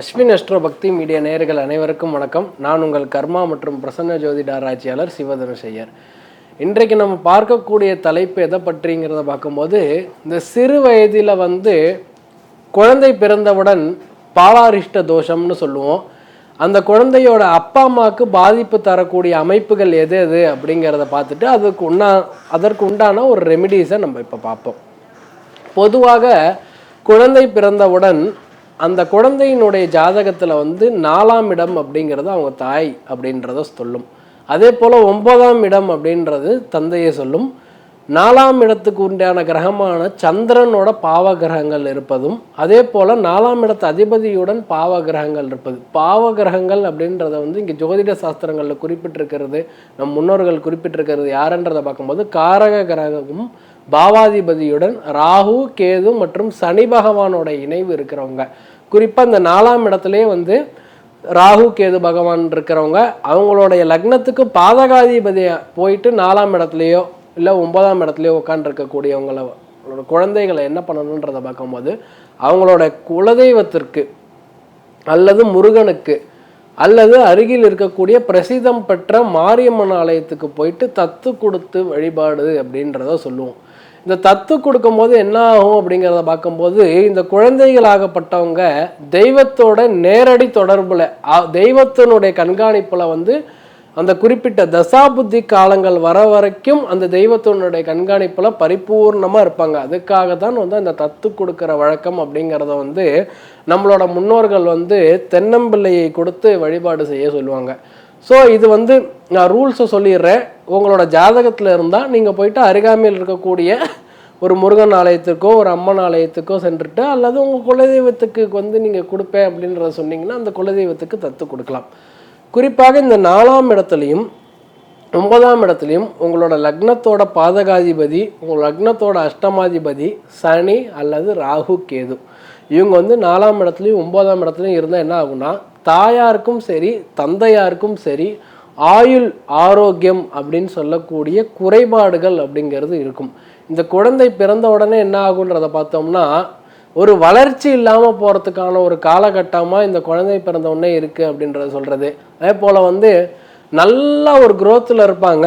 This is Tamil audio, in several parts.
அஸ்வின் அஸ்ட்ரோ பக்தி மீடியா நேயர்கள் அனைவருக்கும் வணக்கம். நான் உங்கள் கர்மா மற்றும் பிரசன்ன ஜோதிட ஆராய்ச்சியாளர் சிவதனுஷ் ஐயர். இன்றைக்கு நம்ம பார்க்கக்கூடிய தலைப்பு எதை பற்றிங்கிறத பார்க்கும்போது, இந்த சிறு வயதில் குழந்தை பிறந்தவுடன் பாலாரிஷ்ட தோஷம்னு சொல்லுவோம். அந்த குழந்தையோட அப்பா அம்மாவுக்கு பாதிப்பு தரக்கூடிய அமைப்புகள் எது எது அப்படிங்கிறத பார்த்துட்டு அதற்கு உண்டான ஒரு ரெமிடிஸை நம்ம இப்போ பார்ப்போம். பொதுவாக குழந்தை பிறந்தவுடன் அந்த குழந்தையினுடைய ஜாதகத்தில் 4ஆம் இடம் அப்படிங்கிறது அவங்க தாய் அப்படின்றத சொல்லும். அதே போல் 9ஆம் இடம் அப்படின்றது தந்தையை சொல்லும். 4ஆம் இடத்துக்கு உண்டான கிரகமான சந்திரனோட பாவ கிரகங்கள் இருப்பதும், அதே போல் 4ஆம் இடத்து அதிபதியுடன் பாவ கிரகங்கள் இருப்பது. பாவ கிரகங்கள் அப்படின்றத இங்கே ஜோதிட சாஸ்திரங்களில் குறிப்பிட்டிருக்கிறது, நம் முன்னோர்கள் குறிப்பிட்டிருக்கிறது யாருன்றதை பார்க்கும்போது, காரக கிரகமும் பாவாதிபதியுடன் ராகு, கேது மற்றும் சனி பகவானோட இணைவு இருக்கிறவங்க. குறிப்பாக இந்த 4ஆம் இடத்துலேயே ராகு கேது பகவான் இருக்கிறவங்க அவங்களுடைய லக்னத்துக்கு பாதகாதிபதியை போயிட்டு 4ஆம் இடத்துலையோ இல்லை 9ஆம் இடத்துலையோ உட்காந்துருக்கக்கூடியவங்களோட குழந்தைகளை என்ன பண்ணணுன்றதை பார்க்கும்போது, அவங்களோட குலதெய்வத்திற்கு அல்லது முருகனுக்கு அல்லது அருகில் இருக்கக்கூடிய பிரசித்தம் பெற்ற மாரியம்மன் ஆலயத்துக்கு போயிட்டு தத்து கொடுத்து வழிபாடு அப்படின்றத சொல்லுவோம். இந்த தத்து கொடுக்கும்போது என்ன ஆகும் அப்படிங்கிறத பார்க்கும்போது, இந்த குழந்தைகளாகப்பட்டவங்க தெய்வத்தோட நேரடி தொடர்பில், தெய்வத்தினுடைய கண்காணிப்பில் அந்த குறிப்பிட்ட தசாபுத்தி காலங்கள் வர வரைக்கும் அந்த தெய்வத்தினுடைய கண்காணிப்பில் பரிபூர்ணமாக இருப்பாங்க. அதுக்காக தான் அந்த தத்து கொடுக்குற வழக்கம் அப்படிங்கிறத நம்மளோட முன்னோர்கள் தென்னம்பிள்ளையை கொடுத்து வழிபாடு செய்ய சொல்லுவாங்க. ஸோ இது நான் ரூல்ஸை சொல்லிடுறேன். உங்களோட ஜாதகத்தில் இருந்தால் நீங்கள் போயிட்டு அருகாமையில் இருக்கக்கூடிய ஒரு முருகன் ஆலயத்துக்கோ ஒரு அம்மன் ஆலயத்துக்கோ சென்றுட்டு, அல்லது உங்கள் குலதெய்வத்துக்கு நீங்கள் கொடுப்பேன் அப்படின்றத சொன்னீங்கன்னா அந்த குலதெய்வத்துக்கு தத்து கொடுக்கலாம். குறிப்பாக இந்த 4ஆம் இடத்துலையும் 9ஆம் இடத்துலையும் உங்களோட லக்னத்தோட பாதகாதிபதி, உங்கள் லக்னத்தோட அஷ்டமாதிபதி சனி அல்லது ராகு கேது, இவங்க 4ஆம் இடத்துலையும் 9ஆம் இடத்துலையும் இருந்தால் என்ன ஆகும்னா, தாயாருக்கும் சரி தந்தையாருக்கும் சரி ஆயுள் ஆரோக்கியம் அப்படின்னு சொல்லக்கூடிய குறைபாடுகள் அப்படிங்கிறது இருக்கும். இந்த குழந்தை பிறந்த உடனே என்ன ஆகுன்றதை பார்த்தோம்னா, ஒரு வளர்ச்சி இல்லாமல் போகிறதுக்கான ஒரு காலகட்டமாக இந்த குழந்தை பிறந்த உடனே இருக்குது அப்படின்றத சொல்கிறது. அதே போல் நல்லா ஒரு குரோத்தில் இருப்பாங்க,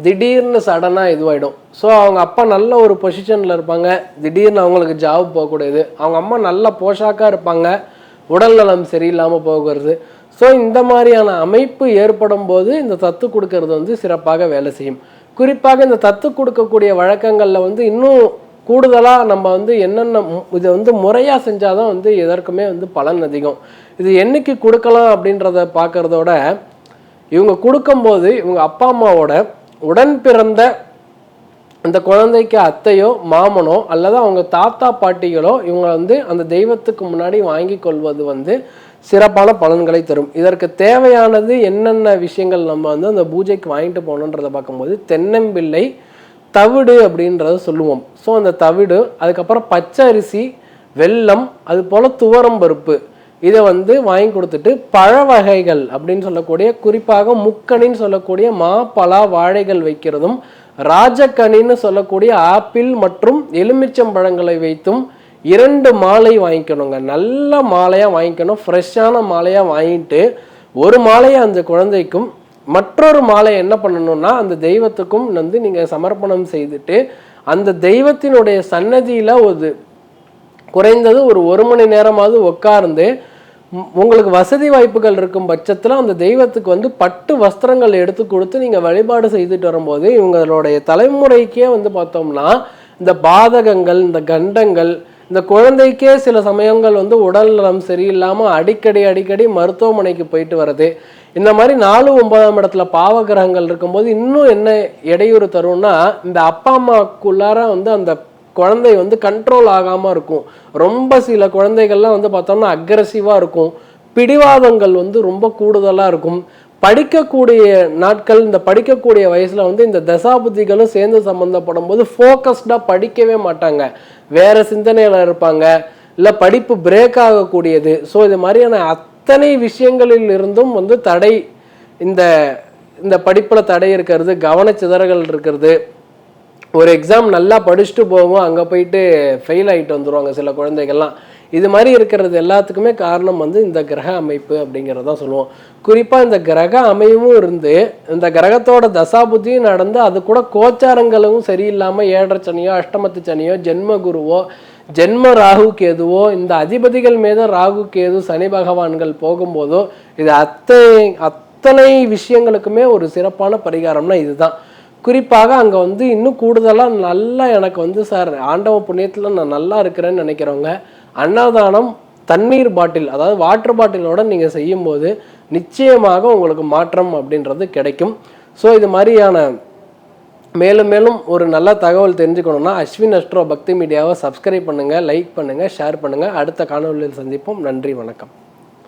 திடீர்னு சடனாக இதுவாகிடும். ஸோ அவங்க அப்பா நல்ல ஒரு பொசிஷனில் இருப்பாங்க, திடீர்னு அவங்களுக்கு ஜாப் போகக்கூடியது. அவங்க அம்மா நல்ல போஷாக்காக இருப்பாங்க, உடல் நலம் சரியில்லாமல் போகிறது. ஸோ இந்த மாதிரியான அமைப்பு ஏற்படும் போது இந்த தத்து கொடுக்கறது சிறப்பாக வேலை செய்யும். குறிப்பாக இந்த தத்து கொடுக்கக்கூடிய வழக்கங்களில் இன்னும் கூடுதலாக நம்ம என்னென்ன இதை முறையாக செஞ்சால் தான் எதற்குமே பலன் அதிகம். இது என்னைக்கு கொடுக்கலாம் அப்படின்றத பார்க்குறதோட, இவங்க கொடுக்கும்போது இவங்க அப்பா அம்மாவோட உடன் பிறந்த அந்த குழந்தைக்கு அத்தையோ மாமனோ அல்லது அவங்க தாத்தா பாட்டிகளோ இவங்க அந்த தெய்வத்துக்கு முன்னாடி வாங்கி கொள்வது சிறப்பான பலன்களை தரும். இதற்கு தேவையானது என்னென்ன விஷயங்கள் நம்ம அந்த பூஜைக்கு வாங்கிட்டு போகணுன்றதை பார்க்கும்போது, தென்னம்பிள்ளை, தவிடு அப்படின்றத சொல்லுவோம். ஸோ அந்த தவிடு, அதுக்கப்புறம் பச்சை அரிசி, வெல்லம், அது போல் துவரம் பருப்பு, இதை வாங்கி கொடுத்துட்டு பழ வகைகள் அப்படின்னு சொல்லக்கூடிய, குறிப்பாக முக்கணின்னு சொல்லக்கூடிய மா பலா வாழைகள் வைக்கிறதும், ராஜக்கனின்னு சொல்லக்கூடிய ஆப்பிள் மற்றும் எலுமிச்சம்பழங்களை வைத்தும் 2 மாலை வாங்கிக்கணுங்க. நல்ல மாலையாக வாங்கிக்கணும், ஃப்ரெஷ்ஷான மாலையாக வாங்கிட்டு ஒரு மாலையை அந்த குழந்தைக்கும் மற்றொரு மாலையை என்ன பண்ணணும்னா அந்த தெய்வத்துக்கும் நீங்கள் சமர்ப்பணம் செய்துட்டு, அந்த தெய்வத்தினுடைய சன்னதியில் குறைந்தது ஒரு 1 மணி நேரமாவது உட்கார்ந்து, உங்களுக்கு வசதி வாய்ப்புகள் இருக்கும் பட்சத்தில் அந்த தெய்வத்துக்கு பட்டு வஸ்திரங்கள் எடுத்து கொடுத்து நீங்கள் வழிபாடு செய்துட்டு வரும்போது, இவங்களுடைய தலைமுறைக்கே பார்த்தோம்னா இந்த பாதகங்கள், இந்த கண்டங்கள், இந்த குழந்தைக்கே சில சமயங்கள் உடல் நலம் சரியில்லாமல் அடிக்கடி மருத்துவமனைக்கு போயிட்டு வர்றது, இந்த மாதிரி 4, 9ஆம் இடத்துல பாவ கிரகங்கள் இருக்கும்போது இன்னும் என்ன இடையூறு தரும்னா, இந்த அப்பா அம்மாக்குள்ளார அந்த குழந்தை கண்ட்ரோல் ஆகாமல் இருக்கும். ரொம்ப சில குழந்தைகள்லாம் பார்த்தோம்னா அக்ரெசிவாக இருக்கும், பிடிவாதங்கள் ரொம்ப கூடுதலாக இருக்கும். படிக்கக்கூடிய நாட்கள், இந்த படிக்கக்கூடிய வயசில் இந்த தசாபுத்திகளும் சேர்ந்து சம்மந்தப்படும் போது ஃபோக்கஸ்டாக படிக்கவே மாட்டாங்க, வேறு சிந்தனையில் இருப்பாங்க, இல்லை படிப்பு பிரேக் ஆகக்கூடியது. ஸோ இது மாதிரியான அத்தனை விஷயங்களில் இருந்தும் தடை, இந்த படிப்பில் தடை இருக்கிறது, கவனச்சிதறல்கள் இருக்கிறது, ஒரு எக்ஸாம் நல்லா படிச்சுட்டு போகும், அங்கே போயிட்டு ஃபெயில் ஆகிட்டு வந்துடுவாங்க சில குழந்தைகள்லாம். இது மாதிரி இருக்கிறது எல்லாத்துக்குமே காரணம் வந்து இந்த கிரக அமைப்பு அப்படிங்கிறதான் சொல்லுவோம். குறிப்பாக இந்த கிரக அமைவும் இருந்து இந்த கிரகத்தோட தசாபுத்தியும் நடந்து அது கூட கோச்சாரங்களும் சரியில்லாமல் 7.5 சனியோ அஷ்டமத்து சனியோ ஜென்ம குருவோ ஜென்ம ராகு கேதுவோ இந்த அதிபதிகள் மீது ராகு கேது சனி பகவான்கள் போகும்போதோ இது அத்தனை விஷயங்களுக்குமே ஒரு சிறப்பான பரிகாரம்னா இதுதான். குறிப்பாக அங்கே வந்து இன்னும் கூடுதலாக நல்லா எனக்கு வந்து சார் ஆண்டவ புண்ணியத்தில் நான் நல்லா இருக்கிறேன்னு நினைக்கிறவங்க அன்னதானம் தண்ணீர் பாட்டில், அதாவது வாட்டர் பாட்டிலோட நீங்கள் செய்யும்போது நிச்சயமாக உங்களுக்கு மாற்றம் அப்படின்றது கிடைக்கும். ஸோ இது மாதிரியான மேலும் மேலும் ஒரு நல்ல தகவல் தெரிஞ்சுக்கணுன்னா அஸ்வின் அஸ்ட்ரோ பக்தி மீடியாவை சப்ஸ்கிரைப் பண்ணுங்கள், லைக் பண்ணுங்கள், ஷேர் பண்ணுங்கள். அடுத்த காணொலியில் சந்திப்போம். நன்றி, வணக்கம்.